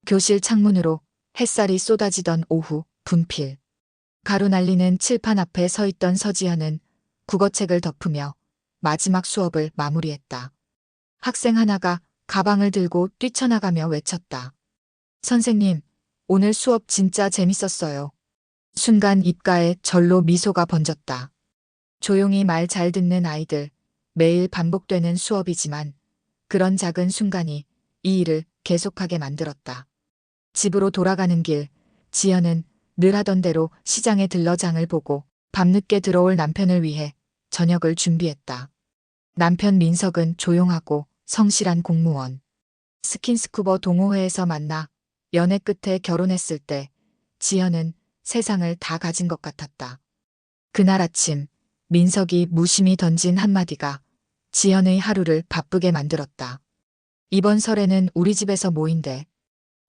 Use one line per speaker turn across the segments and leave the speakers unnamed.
교실 창문으로 햇살이 쏟아지던 오후 분필. 가루 날리는 칠판 앞에 서 있던 서지현은 국어책을 덮으며 마지막 수업을 마무리했다. 학생 하나가 가방을 들고 뛰쳐나가며 외쳤다. 선생님, 오늘 수업 진짜 재밌었어요. 순간 입가에 절로 미소가 번졌다. 조용히 말 잘 듣는 아이들, 매일 반복되는 수업이지만 그런 작은 순간이 이 일을 계속하게 만들었다. 집으로 돌아가는 길, 지연은 늘 하던 대로 시장에 들러 장을 보고 밤늦게 들어올 남편을 위해 저녁을 준비했다. 남편 민석은 조용하고 성실한 공무원. 스킨스쿠버 동호회에서 만나 연애 끝에 결혼했을 때 지연은 세상을 다 가진 것 같았다. 그날 아침 민석이 무심히 던진 한마디가 지연의 하루를 바쁘게 만들었다. 이번 설에는 우리 집에서 모인대.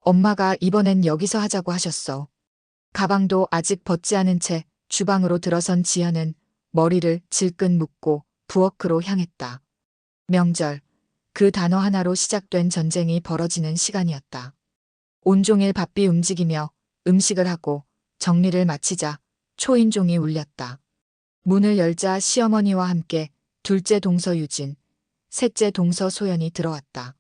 엄마가 이번엔 여기서 하자고 하셨어. 가방도 아직 벗지 않은 채 주방으로 들어선 지연은 머리를 질끈 묶고 부엌으로 향했다. 명절, 그 단어 하나로 시작된 전쟁이 벌어지는 시간이었다. 온종일 바삐 움직이며 음식을 하고 정리를 마치자 초인종이 울렸다. 문을 열자 시어머니와 함께 둘째 동서 유진, 셋째 동서 소연이 들어왔다.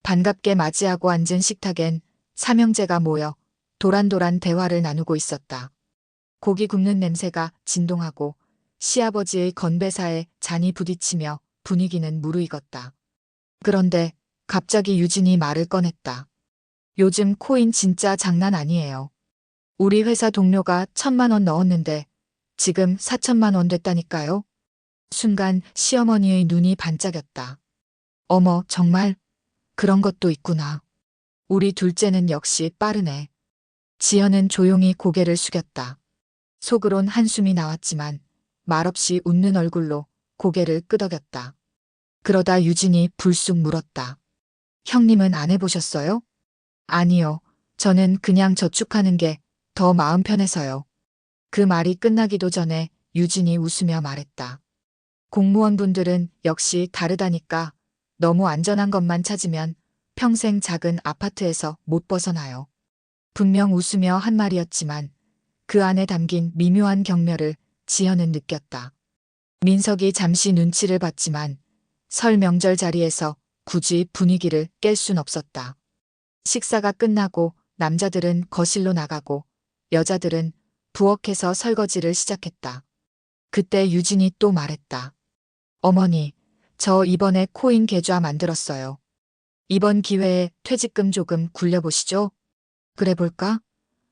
반갑게 맞이하고 앉은 식탁엔 삼형제가 모여 도란도란 대화를 나누고 있었다. 고기 굽는 냄새가 진동하고 시아버지의 건배사에 잔이 부딪히며 분위기는 무르익었다. 그런데 갑자기 유진이 말을 꺼냈다. 요즘 코인 진짜 장난 아니에요. 우리 회사 동료가 1,000만 원 넣었는데 지금 4천만 원 됐다니까요. 순간 시어머니의 눈이 반짝였다. 어머, 정말 그런 것도 있구나. 우리 둘째는 역시 빠르네. 지연은 조용히 고개를 숙였다. 속으론 한숨이 나왔지만 말없이 웃는 얼굴로 고개를 끄덕였다. 그러다 유진이 불쑥 물었다. 형님은 안 해보셨어요? 아니요. 저는 그냥 저축하는 게 더 마음 편해서요. 그 말이 끝나기도 전에 유진이 웃으며 말했다. 공무원분들은 역시 다르다니까. 너무 안전한 것만 찾으면 평생 작은 아파트에서 못 벗어나요. 분명 웃으며 한 말이었지만 그 안에 담긴 미묘한 경멸을 지연은 느꼈다. 민석이 잠시 눈치를 봤지만 설 명절 자리에서 굳이 분위기를 깰 순 없었다. 식사가 끝나고 남자들은 거실로 나가고 여자들은 부엌에서 설거지를 시작했다. 그때 유진이 또 말했다. 어머니, 저 이번에 코인 계좌 만들었어요. 이번 기회에 퇴직금 조금 굴려보시죠. 그래 볼까?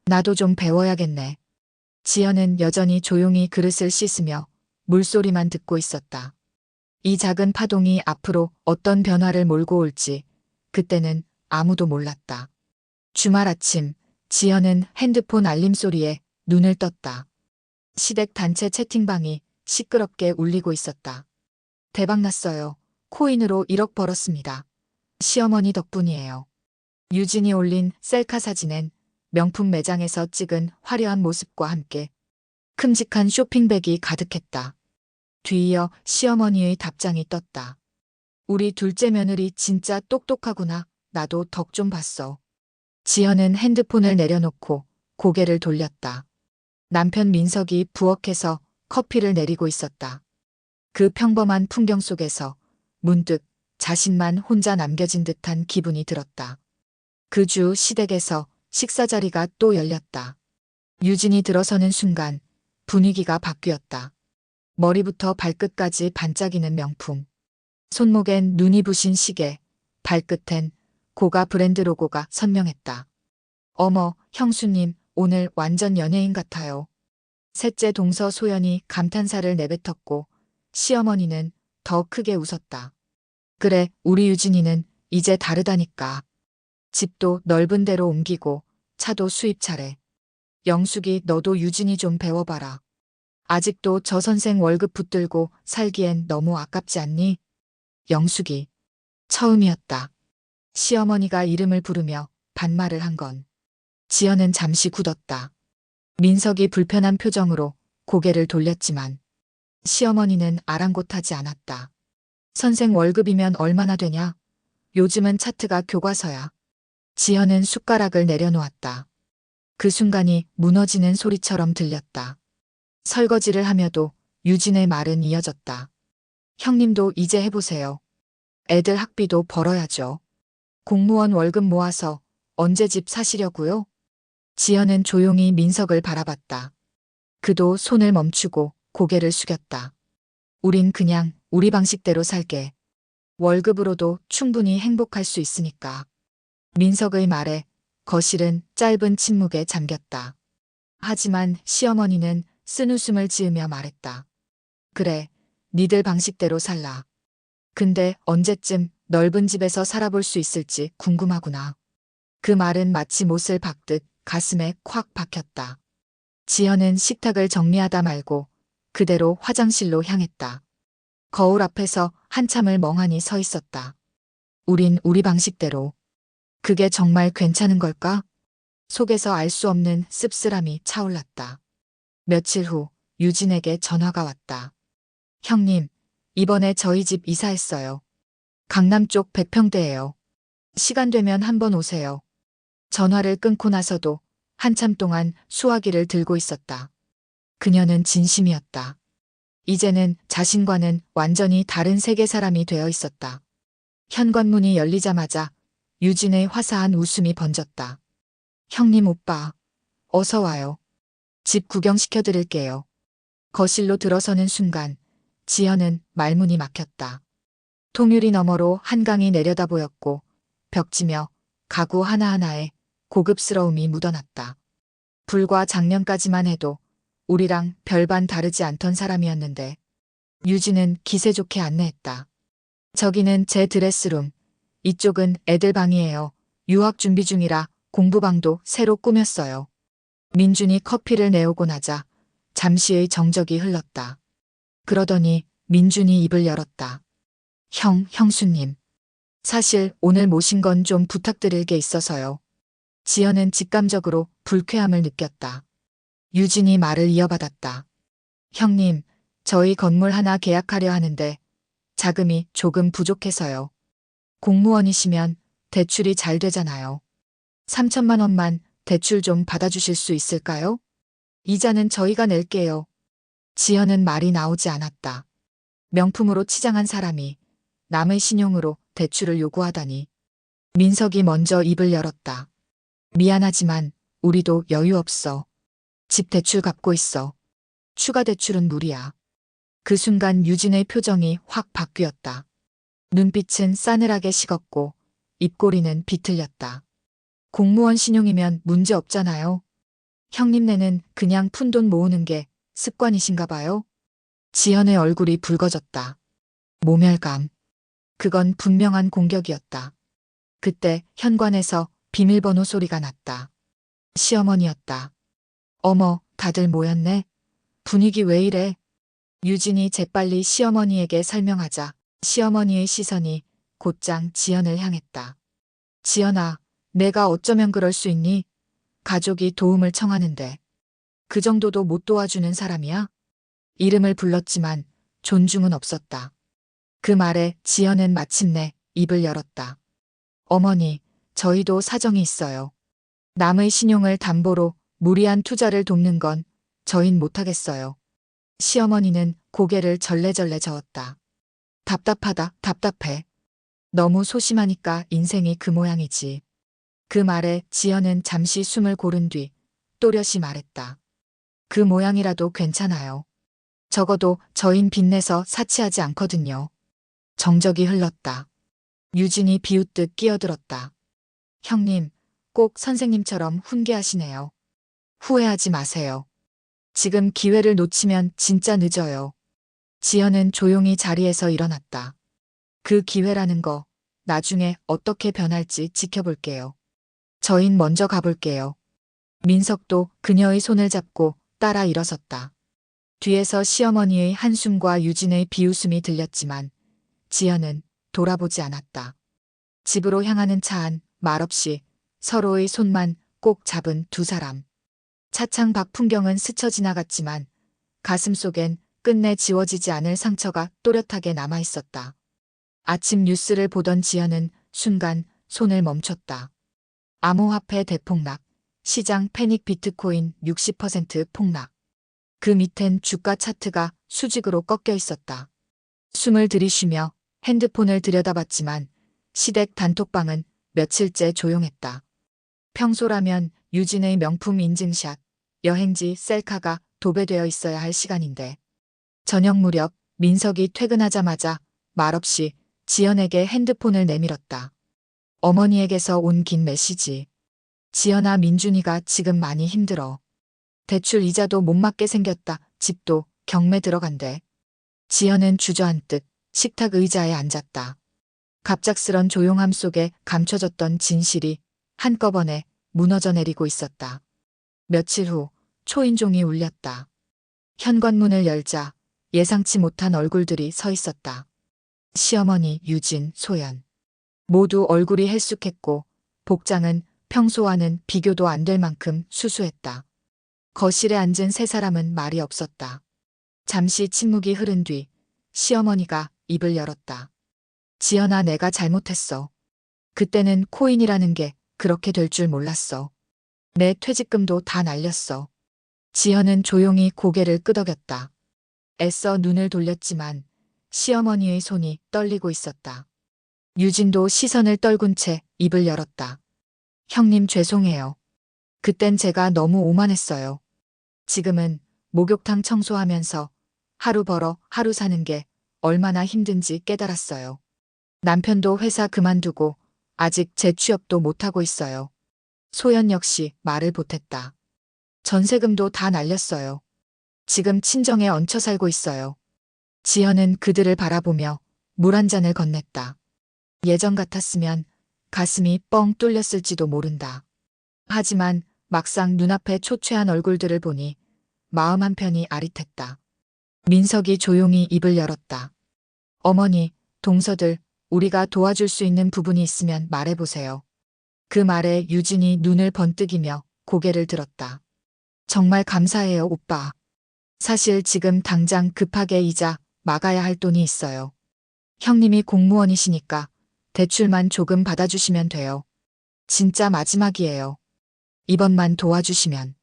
나도 좀 배워야겠네. 지연은 여전히 조용히 그릇을 씻으며 물소리만 듣고 있었다. 이 작은 파동이 앞으로 어떤 변화를 몰고 올지 그때는 아무도 몰랐다. 주말 아침 지연은 핸드폰 알림 소리에 눈을 떴다. 시댁 단체 채팅방이 시끄럽게 울리고 있었다. 대박났어요. 코인으로 1억 벌었습니다. 시어머니 덕분이에요. 유진이 올린 셀카 사진엔 명품 매장에서 찍은 화려한 모습과 함께 큼직한 쇼핑백이 가득했다. 뒤이어 시어머니의 답장이 떴다. 우리 둘째 며느리 진짜 똑똑하구나. 나도 덕 좀 봤어. 지연은 핸드폰을 내려놓고 고개를 돌렸다. 남편 민석이 부엌에서 커피를 내리고 있었다. 그 평범한 풍경 속에서 문득 자신만 혼자 남겨진 듯한 기분이 들었다. 그 주 시댁에서 식사 자리가 또 열렸다. 유진이 들어서는 순간 분위기가 바뀌었다. 머리부터 발끝까지 반짝이는 명품. 손목엔 눈이 부신 시계, 발끝엔 고가 브랜드 로고가 선명했다. 어머, 형수님, 오늘 완전 연예인 같아요. 셋째 동서 소연이 감탄사를 내뱉었고 시어머니는 더 크게 웃었다. 그래, 우리 유진이는 이제 다르다니까. 집도 넓은 데로 옮기고 차도 수입 차례. 영숙이 너도 유진이 좀 배워봐라. 아직도 저 선생 월급 붙들고 살기엔 너무 아깝지 않니? 영숙이. 처음이었다. 시어머니가 이름을 부르며 반말을 한 건. 지연은 잠시 굳었다. 민석이 불편한 표정으로 고개를 돌렸지만 시어머니는 아랑곳하지 않았다. 선생 월급이면 얼마나 되냐? 요즘은 차트가 교과서야. 지연은 숟가락을 내려놓았다. 그 순간이 무너지는 소리처럼 들렸다. 설거지를 하며도 유진의 말은 이어졌다. 형님도 이제 해보세요. 애들 학비도 벌어야죠. 공무원 월급 모아서 언제 집 사시려고요? 지연은 조용히 민석을 바라봤다. 그도 손을 멈추고 고개를 숙였다. 우린 그냥 우리 방식대로 살게. 월급으로도 충분히 행복할 수 있으니까. 민석의 말에 거실은 짧은 침묵에 잠겼다. 하지만 시어머니는 쓴웃음을 지으며 말했다. 그래, 니들 방식대로 살라. 근데 언제쯤 넓은 집에서 살아볼 수 있을지 궁금하구나. 그 말은 마치 못을 박듯 가슴에 콱 박혔다. 지연은 식탁을 정리하다 말고 그대로 화장실로 향했다. 거울 앞에서 한참을 멍하니 서 있었다. 우린 우리 방식대로. 그게 정말 괜찮은 걸까? 속에서 알 수 없는 씁쓸함이 차올랐다. 며칠 후 유진에게 전화가 왔다. 형님, 이번에 저희 집 이사했어요. 강남 쪽 100평대예요. 시간 되면 한번 오세요. 전화를 끊고 나서도 한참 동안 수화기를 들고 있었다. 그녀는 진심이었다. 이제는 자신과는 완전히 다른 세계 사람이 되어 있었다. 현관문이 열리자마자 유진의 화사한 웃음이 번졌다. 형님 오빠, 어서 와요. 집 구경시켜드릴게요. 거실로 들어서는 순간 지연은 말문이 막혔다. 통유리 너머로 한강이 내려다 보였고 벽지며 가구 하나하나에 고급스러움이 묻어났다. 불과 작년까지만 해도 우리랑 별반 다르지 않던 사람이었는데 유진은 기세 좋게 안내했다. 저기는 제 드레스룸, 이쪽은 애들 방이에요. 유학 준비 중이라 공부방도 새로 꾸몄어요. 민준이 커피를 내오고 나자 잠시의 정적이 흘렀다. 그러더니 민준이 입을 열었다. 형수님. 사실 오늘 모신 건 좀 부탁드릴 게 있어서요. 지연은 직감적으로 불쾌함을 느꼈다. 유진이 말을 이어받았다. 형님, 저희 건물 하나 계약하려 하는데 자금이 조금 부족해서요. 공무원이시면 대출이 잘 되잖아요. 3천만 원만 대출 좀 받아주실 수 있을까요? 이자는 저희가 낼게요. 지연은 말이 나오지 않았다. 명품으로 치장한 사람이 남의 신용으로 대출을 요구하다니. 민석이 먼저 입을 열었다. 미안하지만 우리도 여유 없어. 집 대출 갚고 있어. 추가 대출은 무리야. 그 순간 유진의 표정이 확 바뀌었다. 눈빛은 싸늘하게 식었고 입꼬리는 비틀렸다. 공무원 신용이면 문제 없잖아요. 형님네는 그냥 푼돈 모으는 게 습관이신가 봐요. 지연의 얼굴이 붉어졌다. 모멸감. 그건 분명한 공격이었다. 그때 현관에서 비밀번호 소리가 났다. 시어머니였다. 어머, 다들 모였네. 분위기 왜 이래? 유진이 재빨리 시어머니에게 설명하자 시어머니의 시선이 곧장 지연을 향했다. 지연아, 내가 어쩌면 그럴 수 있니? 가족이 도움을 청하는데. 그 정도도 못 도와주는 사람이야? 이름을 불렀지만 존중은 없었다. 그 말에 지연은 마침내 입을 열었다. 어머니, 저희도 사정이 있어요. 남의 신용을 담보로 무리한 투자를 돕는 건 저흰 못하겠어요. 시어머니는 고개를 절레절레 저었다. 답답하다, 답답해. 너무 소심하니까 인생이 그 모양이지. 그 말에 지연은 잠시 숨을 고른 뒤 또렷이 말했다. 그 모양이라도 괜찮아요. 적어도 저흰 빚내서 사치하지 않거든요. 정적이 흘렀다. 유진이 비웃듯 끼어들었다. 형님, 꼭 선생님처럼 훈계하시네요. 후회하지 마세요. 지금 기회를 놓치면 진짜 늦어요. 지연은 조용히 자리에서 일어났다. 그 기회라는 거 나중에 어떻게 변할지 지켜볼게요. 저흰 먼저 가볼게요. 민석도 그녀의 손을 잡고 따라 일어섰다. 뒤에서 시어머니의 한숨과 유진의 비웃음이 들렸지만 지연은 돌아보지 않았다. 집으로 향하는 차 안 말없이 서로의 손만 꼭 잡은 두 사람. 차창 밖 풍경은 스쳐 지나갔지만 가슴속엔 끝내 지워지지 않을 상처가 또렷하게 남아있었다. 아침 뉴스를 보던 지연은 순간 손을 멈췄다. 암호화폐 대폭락, 시장 패닉 비트코인 60% 폭락. 그 밑엔 주가 차트가 수직으로 꺾여 있었다. 숨을 들이쉬며 핸드폰을 들여다봤지만 시댁 단톡방은 며칠째 조용했다. 평소라면 유진의 명품 인증샷, 여행지 셀카가 도배되어 있어야 할 시간인데 저녁 무렵 민석이 퇴근하자마자 말없이 지연에게 핸드폰을 내밀었다. 어머니에게서 온 긴 메시지. 지연아, 민준이가 지금 많이 힘들어. 대출 이자도 못 맞게 생겼다. 집도 경매 들어간대. 지연은 주저앉듯 식탁 의자에 앉았다. 갑작스런 조용함 속에 감춰졌던 진실이 한꺼번에 무너져 내리고 있었다. 며칠 후 초인종이 울렸다. 현관문을 열자 예상치 못한 얼굴들이 서 있었다. 시어머니 유진, 소연. 모두 얼굴이 헬쑥했고 복장은 평소와는 비교도 안 될 만큼 수수했다. 거실에 앉은 세 사람은 말이 없었다. 잠시 침묵이 흐른 뒤 시어머니가 입을 열었다. 지연아, 내가 잘못했어. 그때는 코인이라는 게 그렇게 될 줄 몰랐어. 내 퇴직금도 다 날렸어. 지연은 조용히 고개를 끄덕였다. 애써 눈을 돌렸지만 시어머니의 손이 떨리고 있었다. 유진도 시선을 떨군 채 입을 열었다. 형님, 죄송해요. 그땐 제가 너무 오만했어요. 지금은 목욕탕 청소하면서 하루 벌어 하루 사는 게 얼마나 힘든지 깨달았어요. 남편도 회사 그만두고 아직 재취업도 못하고 있어요. 소연 역시 말을 보탰다. 전세금도 다 날렸어요. 지금 친정에 얹혀 살고 있어요. 지연은 그들을 바라보며 물 한 잔을 건넸다. 예전 같았으면 가슴이 뻥 뚫렸을지도 모른다. 하지만 막상 눈앞에 초췌한 얼굴들을 보니 마음 한편이 아릿했다. 민석이 조용히 입을 열었다. 어머니, 동서들, 우리가 도와줄 수 있는 부분이 있으면 말해보세요. 그 말에 유진이 눈을 번뜩이며 고개를 들었다. 정말 감사해요, 오빠. 사실 지금 당장 급하게 이자 막아야 할 돈이 있어요. 형님이 공무원이시니까 대출만 조금 받아주시면 돼요. 진짜 마지막이에요. 이번만 도와주시면.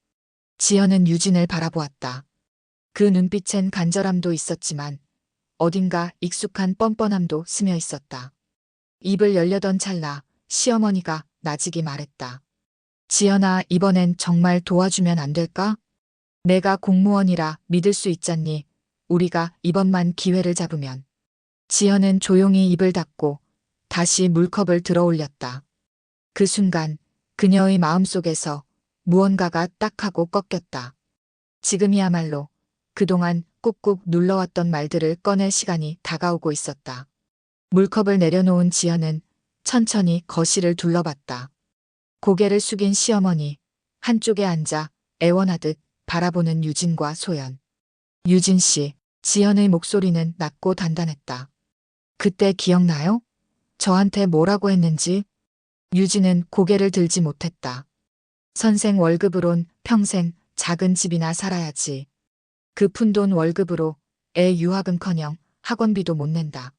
지연은 유진을 바라보았다. 그 눈빛엔 간절함도 있었지만 어딘가 익숙한 뻔뻔함도 스며 있었다. 입을 열려던 찰나 시어머니가 나직이 말했다. 지연아, 이번엔 정말 도와주면 안 될까? 내가 공무원이라 믿을 수 있잖니. 우리가 이번만 기회를 잡으면. 지연은 조용히 입을 닫고 다시 물컵을 들어 올렸다. 그 순간 그녀의 마음속에서 무언가가 딱 하고 꺾였다. 지금이야말로 그동안 꾹꾹 눌러왔던 말들을 꺼낼 시간이 다가오고 있었다. 물컵을 내려놓은 지연은 천천히 거실을 둘러봤다. 고개를 숙인 시어머니, 한쪽에 앉아 애원하듯 바라보는 유진과 소연. 유진 씨, 지연의 목소리는 낮고 단단했다. 그때 기억나요? 저한테 뭐라고 했는지? 유진은 고개를 들지 못했다. 선생 월급으론 평생 작은 집이나 살아야지. 그 푼돈 월급으로 애 유학은커녕 학원비도 못 낸다.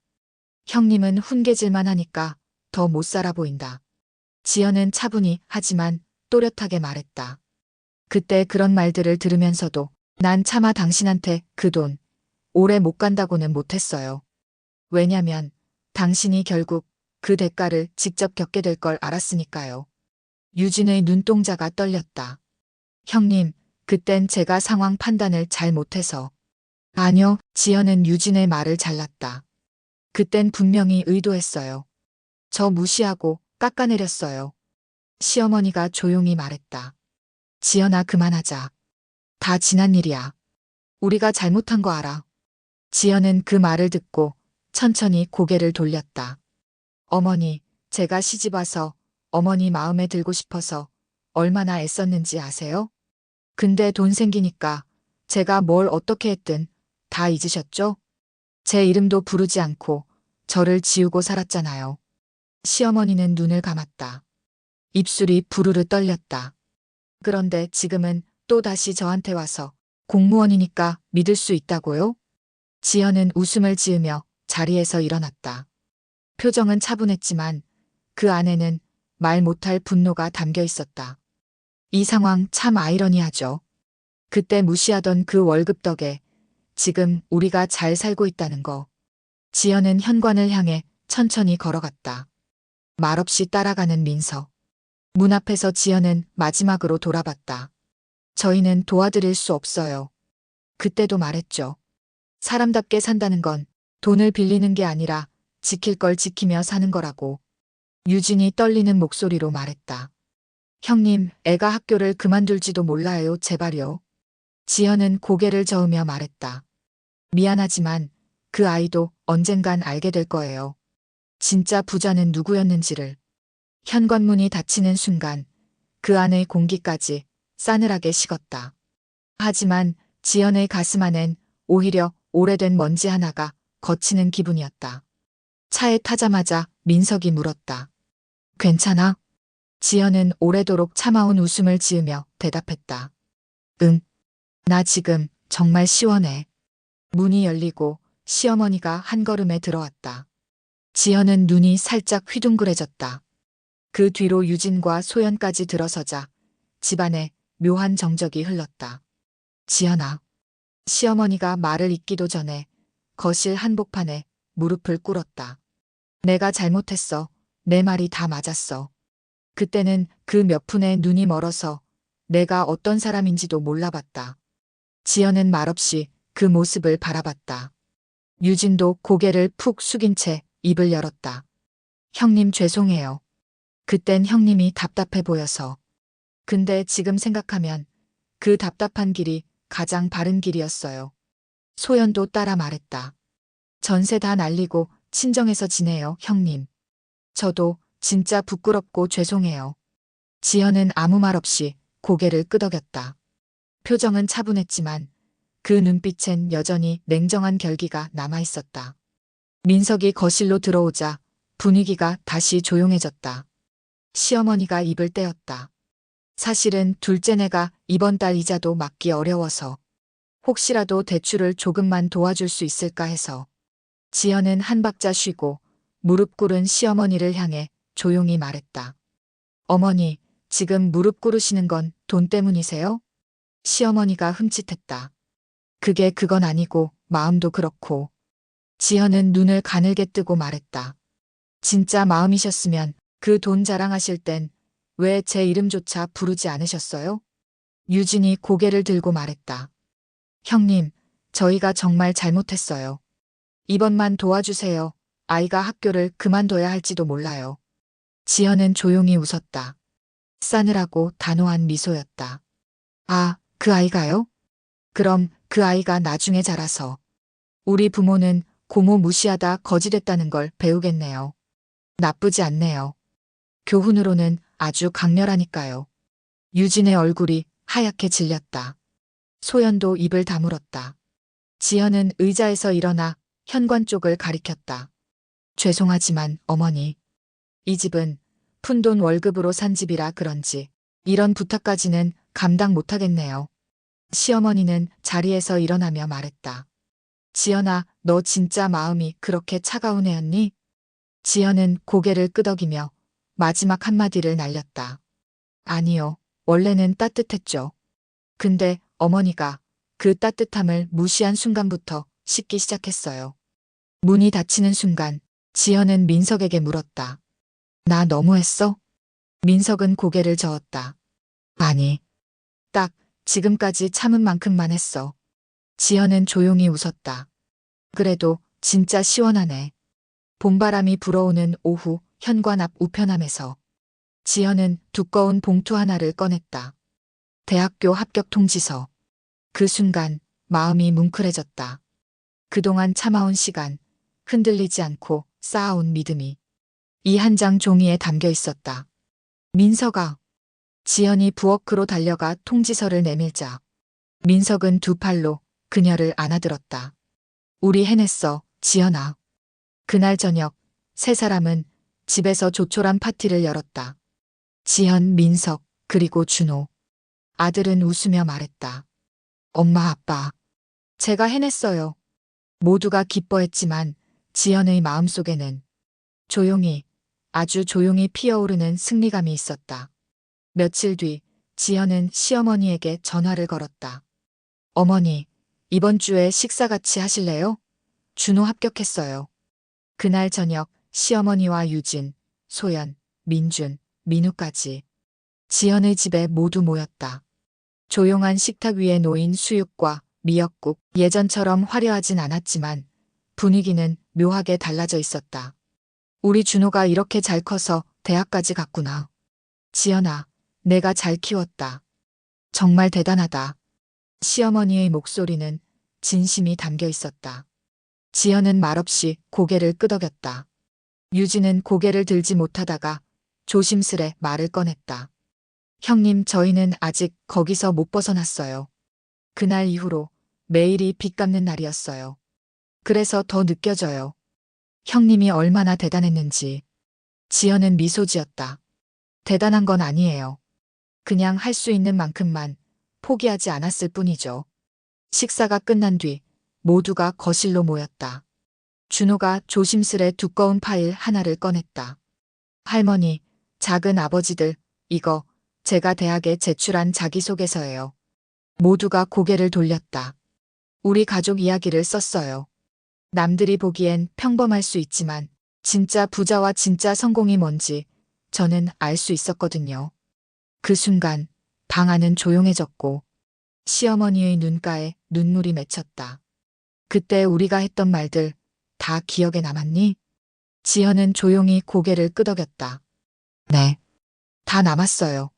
형님은 훈계질만 하니까 더 못 살아 보인다. 지연은 차분히 하지만 또렷하게 말했다. 그때 그런 말들을 들으면서도 난 차마 당신한테 그 돈 오래 못 간다고는 못했어요. 왜냐면 당신이 결국 그 대가를 직접 겪게 될 걸 알았으니까요. 유진의 눈동자가 떨렸다. 형님, 그땐 제가 상황 판단을 잘 못해서. 아니요, 지연은 유진의 말을 잘랐다. 그땐 분명히 의도했어요. 저 무시하고 깎아내렸어요. 시어머니가 조용히 말했다. 지연아, 그만하자. 다 지난 일이야. 우리가 잘못한 거 알아. 지연은 그 말을 듣고 천천히 고개를 돌렸다. 어머니, 제가 시집 와서 어머니 마음에 들고 싶어서 얼마나 애썼는지 아세요? 근데 돈 생기니까 제가 뭘 어떻게 했든 다 잊으셨죠? 제 이름도 부르지 않고 저를 지우고 살았잖아요. 시어머니는 눈을 감았다. 입술이 부르르 떨렸다. 그런데 지금은 또다시 저한테 와서 공무원이니까 믿을 수 있다고요? 지연은 웃음을 지으며 자리에서 일어났다. 표정은 차분했지만 그 안에는 말 못할 분노가 담겨 있었다. 이 상황 참 아이러니하죠. 그때 무시하던 그 월급 덕에 지금 우리가 잘 살고 있다는 거. 지연은 현관을 향해 천천히 걸어갔다. 말없이 따라가는 민서. 문 앞에서 지연은 마지막으로 돌아봤다. 저희는 도와드릴 수 없어요. 그때도 말했죠. 사람답게 산다는 건 돈을 빌리는 게 아니라 지킬 걸 지키며 사는 거라고. 유진이 떨리는 목소리로 말했다. 형님, 애가 학교를 그만둘지도 몰라요, 제발요. 지연은 고개를 저으며 말했다. 미안하지만 그 아이도 언젠간 알게 될 거예요. 진짜 부자는 누구였는지를. 현관문이 닫히는 순간 그 안의 공기까지 싸늘하게 식었다. 하지만 지연의 가슴 안엔 오히려 오래된 먼지 하나가 걷히는 기분이었다. 차에 타자마자 민석이 물었다. 괜찮아? 지연은 오래도록 참아온 웃음을 지으며 대답했다. 응. 나 지금 정말 시원해. 문이 열리고 시어머니가 한 걸음에 들어왔다. 지연은 눈이 살짝 휘둥그레졌다. 그 뒤로 유진과 소연까지 들어서자 집안에 묘한 정적이 흘렀다. 지연아. 시어머니가 말을 잇기도 전에 거실 한복판에 무릎을 꿇었다. 내가 잘못했어. 내 말이 다 맞았어. 그때는 그 몇 푼에 눈이 멀어서 내가 어떤 사람인지도 몰라봤다. 지연은 말없이 그 모습을 바라봤다. 유진도 고개를 푹 숙인 채 입을 열었다. 형님 죄송해요. 그땐 형님이 답답해 보여서. 근데 지금 생각하면 그 답답한 길이 가장 바른 길이었어요. 소연도 따라 말했다. 전세 다 날리고 친정에서 지내요, 형님. 저도 진짜 부끄럽고 죄송해요. 지연은 아무 말 없이 고개를 끄덕였다. 표정은 차분했지만 그 눈빛엔 여전히 냉정한 결기가 남아있었다. 민석이 거실로 들어오자 분위기가 다시 조용해졌다. 시어머니가 입을 떼었다. 사실은 둘째네가 이번 달 이자도 막기 어려워서 혹시라도 대출을 조금만 도와줄 수 있을까 해서. 지연은 한 박자 쉬고 무릎 꿇은 시어머니를 향해 조용히 말했다. 어머니, 지금 무릎 꿇으시는 건 돈 때문이세요? 시어머니가 흠칫했다. 그건 아니고 마음도 그렇고. 지연은 눈을 가늘게 뜨고 말했다. 진짜 마음이셨으면 그 돈 자랑하실 땐 왜 제 이름조차 부르지 않으셨어요? 유진이 고개를 들고 말했다. 형님, 저희가 정말 잘못했어요. 이번만 도와주세요. 아이가 학교를 그만둬야 할지도 몰라요. 지연은 조용히 웃었다. 싸늘하고 단호한 미소였다. 아, 그 아이가요? 그럼 그 아이가 나중에 자라서 우리 부모는 고모 무시하다 거지됐다는 걸 배우겠네요. 나쁘지 않네요. 교훈으로는 아주 강렬하니까요. 유진의 얼굴이 하얗게 질렸다. 소연도 입을 다물었다. 지연은 의자에서 일어나 현관 쪽을 가리켰다. 죄송하지만 어머니, 이 집은 푼돈 월급으로 산 집이라 그런지 이런 부탁까지는 감당 못하겠네요. 시어머니는 자리에서 일어나며 말했다. 지연아, 너 진짜 마음이 그렇게 차가운 애였니? 지연은 고개를 끄덕이며 마지막 한마디를 날렸다. 아니요, 원래는 따뜻했죠. 근데 어머니가 그 따뜻함을 무시한 순간부터 식기 시작했어요. 문이 닫히는 순간 지연은 민석에게 물었다. 나 너무했어? 민석은 고개를 저었다. 아니, 딱 지금까지 참은 만큼만 했어. 지연은 조용히 웃었다. 그래도 진짜 시원하네. 봄바람이 불어오는 오후 현관 앞 우편함에서 지연은 두꺼운 봉투 하나를 꺼냈다. 대학교 합격 통지서. 그 순간 마음이 뭉클해졌다. 그동안 참아온 시간, 흔들리지 않고 쌓아온 믿음이 이 한 장 종이에 담겨 있었다. 민석아. 지연이 부엌으로 달려가 통지서를 내밀자 민석은 두 팔로 그녀를 안아들었다. 우리 해냈어, 지연아. 그날 저녁 세 사람은 집에서 조촐한 파티를 열었다. 지연, 민석, 그리고 준호. 아들은 웃으며 말했다. 엄마, 아빠. 제가 해냈어요. 모두가 기뻐했지만 지연의 마음속에는 조용히 아주 조용히 피어오르는 승리감이 있었다. 며칠 뒤 지연은 시어머니에게 전화를 걸었다. 어머니, 이번 주에 식사 같이 하실래요? 준호 합격했어요. 그날 저녁 시어머니와 유진, 소연, 민준, 민우까지 지연의 집에 모두 모였다. 조용한 식탁 위에 놓인 수육과 미역국, 예전처럼 화려하진 않았지만 분위기는 묘하게 달라져 있었다. 우리 준호가 이렇게 잘 커서 대학까지 갔구나. 지연아, 내가 잘 키웠다. 정말 대단하다. 시어머니의 목소리는 진심이 담겨 있었다. 지연은 말없이 고개를 끄덕였다. 유진은 고개를 들지 못하다가 조심스레 말을 꺼냈다. 형님, 저희는 아직 거기서 못 벗어났어요. 그날 이후로 매일이 빚 갚는 날이었어요. 그래서 더 느껴져요. 형님이 얼마나 대단했는지. 지연은 미소 지었다. 대단한 건 아니에요. 그냥 할 수 있는 만큼만 포기하지 않았을 뿐이죠. 식사가 끝난 뒤 모두가 거실로 모였다. 준호가 조심스레 두꺼운 파일 하나를 꺼냈다. 할머니, 작은 아버지들, 이거 제가 대학에 제출한 자기소개서예요. 모두가 고개를 돌렸다. 우리 가족 이야기를 썼어요. 남들이 보기엔 평범할 수 있지만 진짜 부자와 진짜 성공이 뭔지 저는 알 수 있었거든요. 그 순간 방 안은 조용해졌고 시어머니의 눈가에 눈물이 맺혔다. 그때 우리가 했던 말들 다 기억에 남았니? 지연은 조용히 고개를 끄덕였다. 네. 다 남았어요.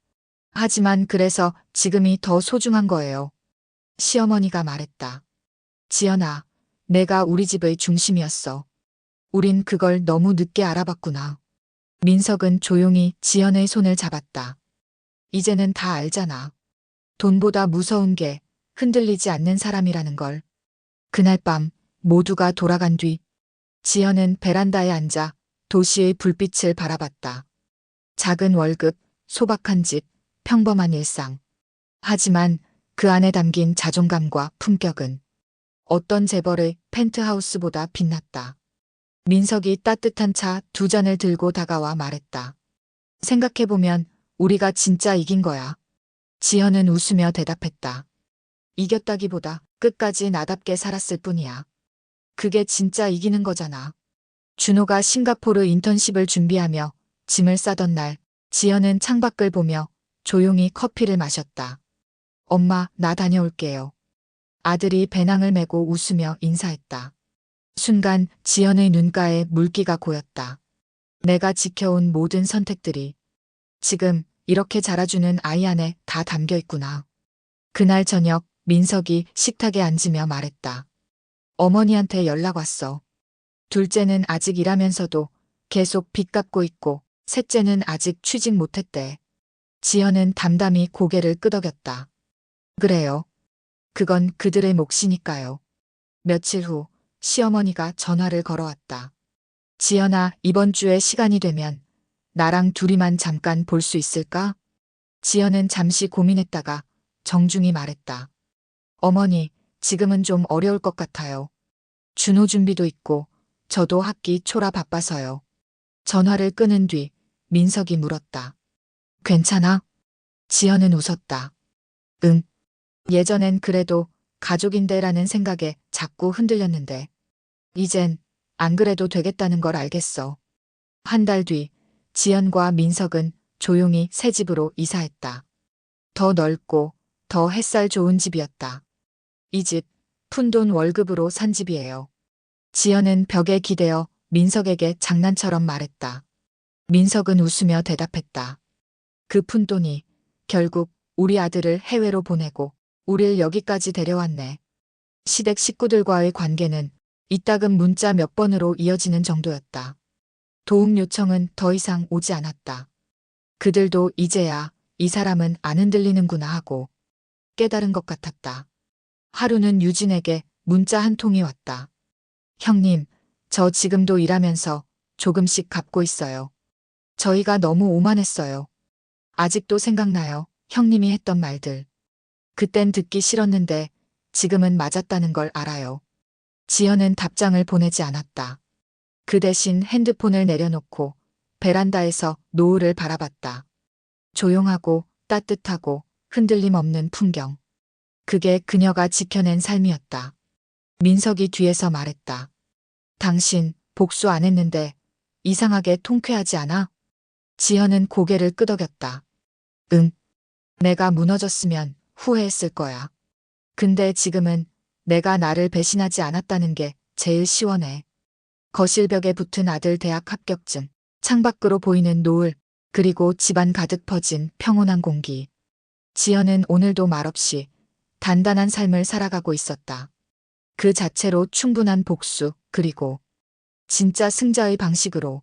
하지만 그래서 지금이 더 소중한 거예요. 시어머니가 말했다. 지연아, 내가 우리 집의 중심이었어. 우린 그걸 너무 늦게 알아봤구나. 민석은 조용히 지연의 손을 잡았다. 이제는 다 알잖아. 돈보다 무서운 게 흔들리지 않는 사람이라는 걸. 그날 밤 모두가 돌아간 뒤 지연은 베란다에 앉아 도시의 불빛을 바라봤다. 작은 월급, 소박한 집, 평범한 일상. 하지만 그 안에 담긴 자존감과 품격은 어떤 재벌의 펜트하우스보다 빛났다. 민석이 따뜻한 차 2잔을 들고 다가와 말했다. 생각해보면 우리가 진짜 이긴 거야. 지연은 웃으며 대답했다. 이겼다기보다 끝까지 나답게 살았을 뿐이야. 그게 진짜 이기는 거잖아. 준호가 싱가포르 인턴십을 준비하며 짐을 싸던 날, 지연은 창밖을 보며 조용히 커피를 마셨다. 엄마, 나 다녀올게요. 아들이 배낭을 메고 웃으며 인사했다. 순간 지연의 눈가에 물기가 고였다. 내가 지켜온 모든 선택들이 지금 이렇게 자라주는 아이 안에 다 담겨 있구나. 그날 저녁 민석이 식탁에 앉으며 말했다. 어머니한테 연락 왔어. 둘째는 아직 일하면서도 계속 빚 갚고 있고 셋째는 아직 취직 못했대. 지연은 담담히 고개를 끄덕였다. 그래요. 그건 그들의 몫이니까요. 며칠 후 시어머니가 전화를 걸어왔다. 지연아, 이번 주에 시간이 되면 나랑 둘이만 잠깐 볼 수 있을까? 지연은 잠시 고민했다가 정중히 말했다. 어머니, 지금은 좀 어려울 것 같아요. 준호 준비도 있고 저도 학기 초라 바빠서요. 전화를 끊은 뒤 민석이 물었다. 괜찮아? 지연은 웃었다. 응. 예전엔 그래도 가족인데라는 생각에 자꾸 흔들렸는데 이젠 안 그래도 되겠다는 걸 알겠어. 한 달 뒤 지연과 민석은 조용히 새 집으로 이사했다. 더 넓고 더 햇살 좋은 집이었다. 이 집 푼돈 월급으로 산 집이에요. 지연은 벽에 기대어 민석에게 장난처럼 말했다. 민석은 웃으며 대답했다. 그 푼돈이 결국 우리 아들을 해외로 보내고 우릴 여기까지 데려왔네. 시댁 식구들과의 관계는 이따금 문자 몇 번으로 이어지는 정도였다. 도움 요청은 더 이상 오지 않았다. 그들도 이제야 이 사람은 안 흔들리는구나 하고 깨달은 것 같았다. 하루는 유진에게 문자 한 통이 왔다. 형님, 저 지금도 일하면서 조금씩 갚고 있어요. 저희가 너무 오만했어요. 아직도 생각나요, 형님이 했던 말들. 그땐 듣기 싫었는데 지금은 맞았다는 걸 알아요. 지연은 답장을 보내지 않았다. 그 대신 핸드폰을 내려놓고 베란다에서 노을을 바라봤다. 조용하고 따뜻하고 흔들림 없는 풍경. 그게 그녀가 지켜낸 삶이었다. 민석이 뒤에서 말했다. 당신 복수 안 했는데 이상하게 통쾌하지 않아? 지연은 고개를 끄덕였다. 응. 내가 무너졌으면 후회했을 거야. 근데 지금은 내가 나를 배신하지 않았다는 게 제일 시원해. 거실 벽에 붙은 아들 대학 합격증, 창밖으로 보이는 노을, 그리고 집안 가득 퍼진 평온한 공기. 지연은 오늘도 말없이 단단한 삶을 살아가고 있었다. 그 자체로 충분한 복수, 그리고 진짜 승자의 방식으로